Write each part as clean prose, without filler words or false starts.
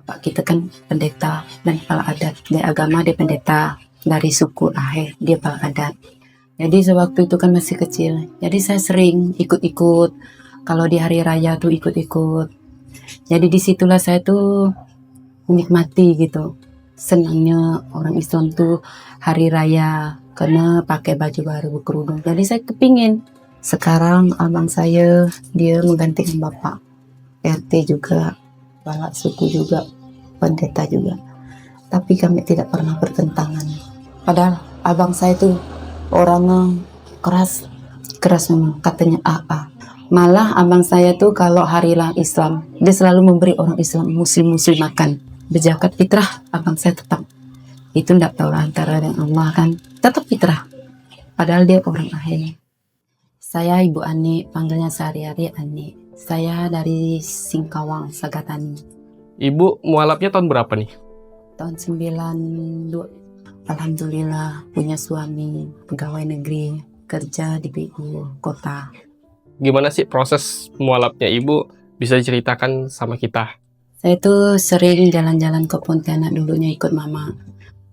Bapak kita kan pendeta dan kepala adat. Dari agama dia pendeta, dari suku Ahe dia kepala adat. Jadi sewaktu itu kan masih kecil, jadi saya sering ikut-ikut. Kalau di hari raya tuh ikut-ikut. Jadi disitulah saya tuh menikmati gitu. Senangnya orang Islam tuh hari raya karena pakai baju baru berkerudung. Jadi saya kepingin. Sekarang abang saya dia menggantikan bapak RT juga, kepala suku juga, pendeta juga. Tapi kami tidak pernah bertentangan. Padahal abang saya tuh orangnya keras memang, katanya AA. Malah abang saya tuh kalau hari Islam, dia selalu memberi orang Islam, muslim makan. Berzakat fitrah, abang saya tetap. Itu enggak tahu lah antara dengan Allah kan. Tetap fitrah. Padahal dia orang Ahe. Saya Ibu Ani, panggilnya sehari-hari Ani. Saya dari Singkawang, Sagatani. Ibu mualafnya tahun berapa nih? Tahun 92. Alhamdulillah punya suami pegawai negeri, kerja di BU kota. Gimana sih proses mualafnya Ibu? Bisa diceritakan sama kita? Saya tuh sering jalan-jalan ke Pontianak dulunya ikut mama.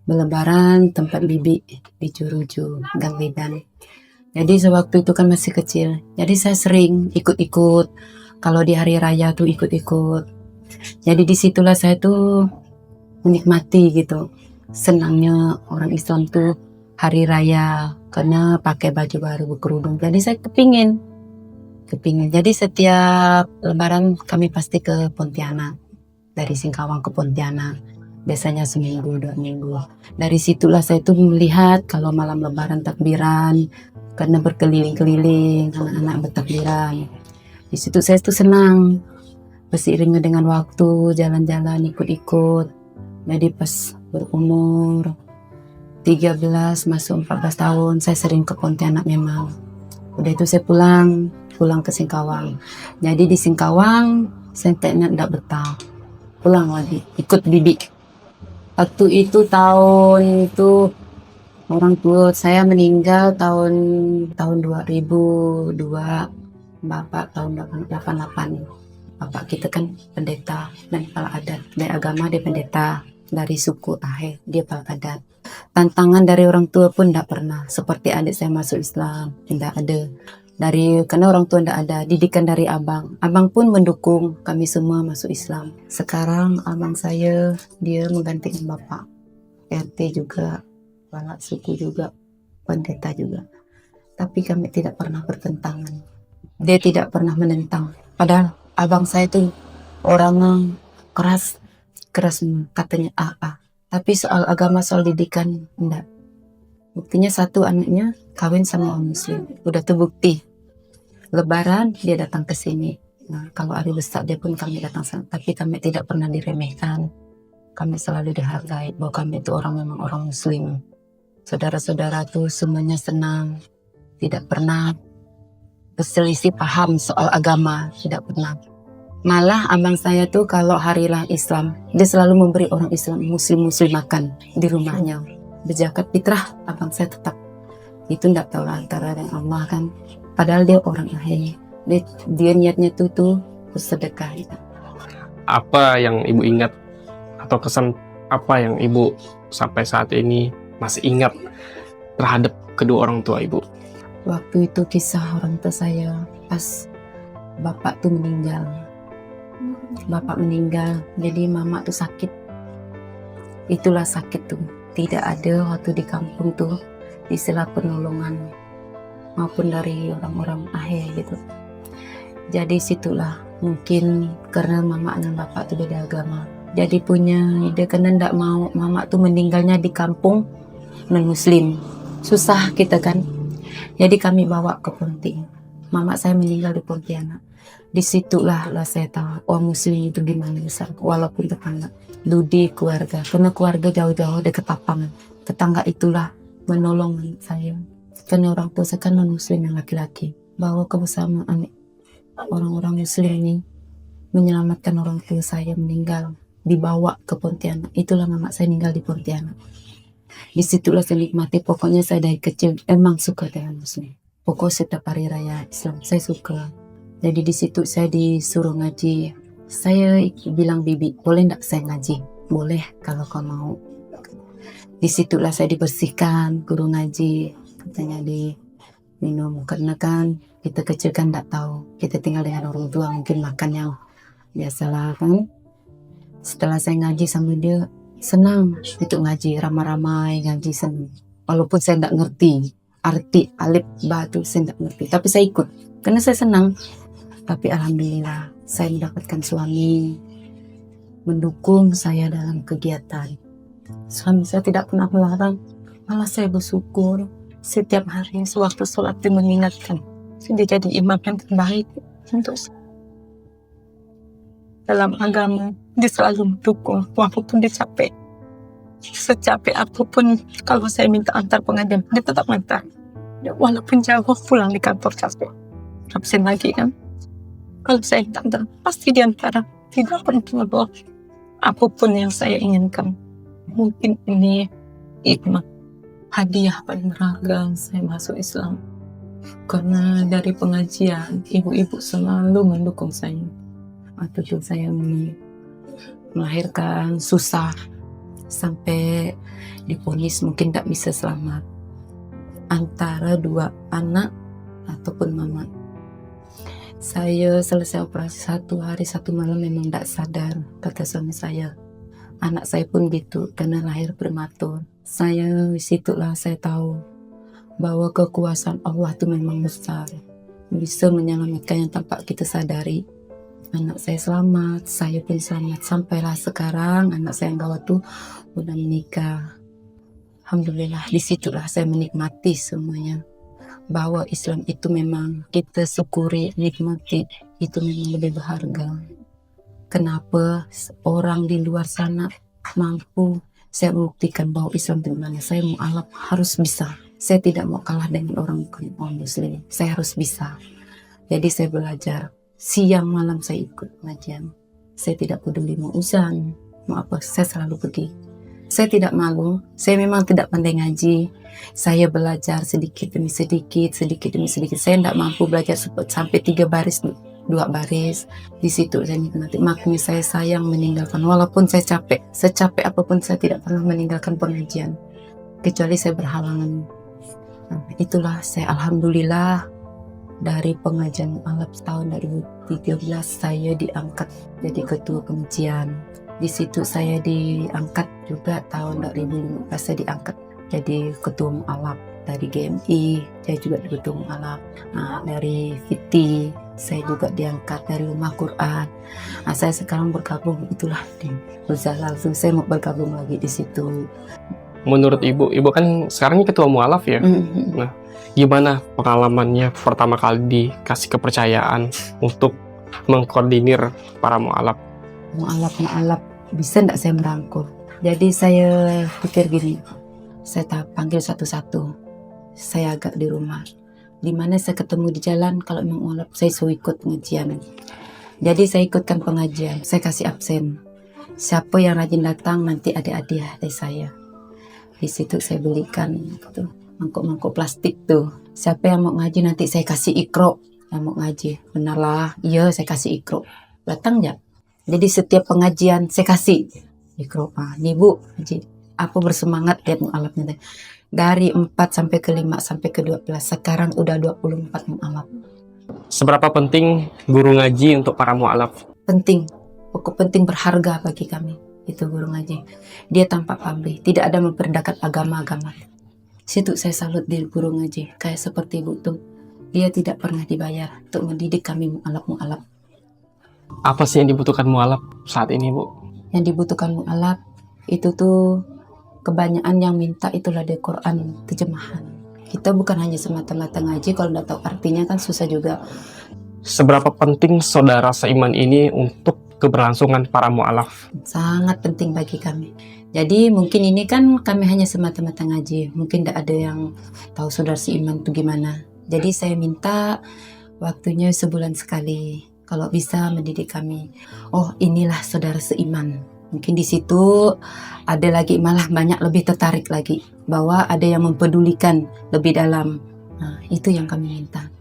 Berlebaran tempat bibi di Juruju, Gang Medan. Jadi sewaktu itu kan masih kecil. Jadi saya sering ikut-ikut. Kalau di hari raya tuh ikut-ikut. Jadi disitulah saya tuh menikmati gitu. Senangnya orang Islam tuh hari raya karena pakai baju baru berkerudung. Jadi saya kepingin. Jadi setiap lebaran kami pasti ke Pontianak. Dari Singkawang ke Pontianak. Biasanya seminggu, 2 minggu. Dari situlah saya tuh melihat kalau malam lebaran takbiran. Karena berkeliling-keliling, anak-anak bertakbiran. Di situ saya tuh senang. Beriringnya dengan waktu, jalan-jalan, ikut-ikut. Jadi pas berumur 13 masuk 14 tahun, saya sering ke Pontianak memang. Udah itu saya pulang ke Singkawang. Jadi di Singkawang, saya tidak betah. Pulang lagi, ikut bibi. Waktu itu tahun itu orang tua saya meninggal tahun 2002, bapak tahun 88. Bapak kita kan pendeta dan kepala adat. Dari agama dia pendeta, dari suku Ahe dia kepala adat. Tantangan dari orang tua pun tidak pernah. Seperti adik saya masuk Islam, tidak ada. Karena orang tua tidak ada, didikan dari abang. Abang pun mendukung kami semua masuk Islam. Sekarang abang saya dia menggantikan bapak RT juga, kepala suku juga, pendeta juga. Tapi kami tidak pernah bertentangan. Dia tidak pernah menentang. Padahal abang saya tuh orangnya keras katanya AA. Tapi soal agama, soal didikan enggak. Buktinya satu anaknya kawin sama orang muslim. Udah terbukti. Lebaran dia datang ke sini. Nah, kalau hari besar dia pun kami datang sana. Tapi kami tidak pernah diremehkan. Kami selalu dihargai bahwa kami itu memang orang muslim. Saudara-saudara tuh semuanya senang. Tidak pernah berselisih paham soal agama. Tidak pernah. Malah abang saya tuh kalau hari Islam, dia selalu memberi orang Islam, muslim makan di rumahnya. Berzakat fitrah, abang saya tetap. Itu enggak tahu lah antara dengan Allah kan. Padahal dia orang Ahe. Dia niatnya tuh bersedekah. Apa yang Ibu ingat atau kesan apa yang Ibu sampai saat ini masih ingat terhadap kedua orang tua Ibu? Waktu itu kisah orang tua saya pas bapak tuh meninggal. Bapak meninggal, jadi mama tuh sakit. Itulah sakit tuh. Tidak ada waktu di kampung tuh istilah penolongan maupun dari orang-orang Ahe gitu. Jadi situlah mungkin karena mama dan bapak tuh beda agama. Jadi punya ide karena ndak mau mama tuh meninggalnya di kampung non muslim. Susah kita kan. Jadi kami bawa ke Pontianak. Mama saya meninggal di Pontianak. Disitulah saya tahu orang muslim itu gimana besar, walaupun tetangga, ludi keluarga, karena keluarga jauh-jauh dekat lapangan. Tetangga itulah menolong saya, karena orang tua saya kan non muslim yang laki-laki. Bahwa kebersamaan orang-orang muslim ini menyelamatkan orang tua saya meninggal, dibawa ke Pontianak. Itulah mama saya meninggal di Pontianak. Disitulah saya nikmati, pokoknya saya dari kecil emang suka dengan muslim. Pokoknya setiap hari raya Islam saya suka. Jadi di situ saya disuruh ngaji Saya bilang bibi, boleh nggak saya ngaji? Boleh kalau kau mau. Disitulah saya dibersihkan guru ngaji, katanya diminum, karena kan kita kecil kan nggak tahu, kita tinggal dengan orang tua mungkin makan yang biasalah kan. Setelah saya ngaji sama dia, senang untuk ngaji, ramai-ramai ngaji senang, walaupun saya nggak ngerti arti alif ba itu, saya nggak ngerti, tapi saya ikut karena saya senang. Tapi alhamdulillah saya mendapatkan suami mendukung saya dalam kegiatan. Suami saya tidak pernah melarang, malah saya bersyukur setiap hari sewaktu sholat dia mengingatkan saya jadi imam yang terbaik untuk saya. Dalam agama dia selalu mendukung walaupun dia capek, secapek apapun. Kalau saya minta antar pengajian dia tetap antar, walaupun jauh, pulang di kantor capek absen lagi kan. Kalau saya minta antar pasti dia antar, tidak pernah loh apapun yang saya inginkan. Mungkin ini hikmah hadiah paling berharga saya masuk Islam, karena dari pengajian ibu-ibu selalu mendukung saya. Waktu itu saya melahirkan susah sampai divonis mungkin tidak bisa selamat antara 2 anak ataupun mama. Saya selesai operasi 1 hari 1 malam memang tidak sadar, kata suami saya. Anak saya pun gitu, karena lahir prematur. Situlah saya tahu bahwa kekuasaan Allah itu memang besar, bisa menyelamatkan yang tanpa kita sadari. Anak saya selamat, saya pun selamat. Sampailah sekarang anak saya yang gawat tuh udah menikah. Alhamdulillah, disitulah saya menikmati semuanya. Bahwa Islam itu memang kita syukuri, nikmati, itu memang lebih berharga. Kenapa orang di luar sana mampu, saya buktikan bahwa Islam itu gimana. Saya mau alap harus bisa. Saya tidak mau kalah dengan orang muslim. Saya harus bisa. Jadi saya belajar. Siang malam saya ikut pengajian. Saya tidak peduli mau ujian, mau apa, saya selalu pergi. Saya tidak malu. Saya memang tidak pandai ngaji. Saya belajar sedikit demi sedikit, sedikit demi sedikit. Saya tidak mampu belajar sampai 3 baris, 2 baris. Di situ saya nikmati. Makanya saya sayang meninggalkan, walaupun saya capek. Secapek apapun saya tidak pernah meninggalkan pengajian, kecuali saya berhalangan. Nah, itulah saya alhamdulillah dari pengajian alap tahun 2013 saya diangkat jadi ketua pengajian. Di situ saya diangkat juga tahun 2015 saya diangkat jadi ketua alap dari GMI. Saya juga ketua alap. Nah, dari FITI saya juga diangkat dari rumah Quran. Nah, saya sekarang bergabung itulah di Uzalal. Saya mau bergabung lagi di situ. Menurut ibu kan sekarang ketua mualaf ya. Nah, gimana pengalamannya pertama kali dikasih kepercayaan untuk mengkoordinir para mualaf? Mualaf bisa enggak saya merangkul? Jadi saya pikir gini, saya panggil satu-satu. Saya agak di rumah, di mana saya ketemu di jalan, kalau memang mualaf saya suruh ikut pengajian. Jadi saya ikutkan pengajian, saya kasih absen. Siapa yang rajin datang nanti ada hadiah dari saya. Di situ saya belikan tuh mangkuk-mangkuk plastik tuh. Siapa yang mau ngaji nanti saya kasih ikro. Yang mau ngaji, benarlah, iya saya kasih ikro. Datang ya. Jadi setiap pengajian saya kasih ikro. Nih Bu, aku bersemangat lihat mualafnya. Dari 4 sampai ke 5 sampai ke 12, sekarang udah 24 mualaf. Seberapa penting guru ngaji untuk para mualaf? Penting, pokok penting, berharga bagi kami. Itu guru ngaji. Dia tanpa pamrih, tidak ada memperdekat agama-agama. Situ saya salut di guru ngaji. Kayak seperti Ibu tuh, dia tidak pernah dibayar untuk mendidik kami mualaf-mualaf. Apa sih yang dibutuhkan mualaf saat ini, Bu? Yang dibutuhkan mualaf itu tuh kebanyakan yang minta itulah di Quran terjemahan. Kita bukan hanya semata-mata ngaji, kalau nggak tahu artinya kan susah juga. Seberapa penting saudara seiman ini untuk keberlangsungan para mualaf? Sangat penting bagi kami. Jadi mungkin ini kan kami hanya semata-mata ngaji, mungkin tidak ada yang tahu saudara seiman itu gimana. Jadi saya minta waktunya sebulan sekali, kalau bisa mendidik kami. Oh, inilah saudara seiman. Mungkin di situ ada lagi, malah banyak lebih tertarik lagi bahwa ada yang mempedulikan lebih dalam. Nah, itu yang kami minta.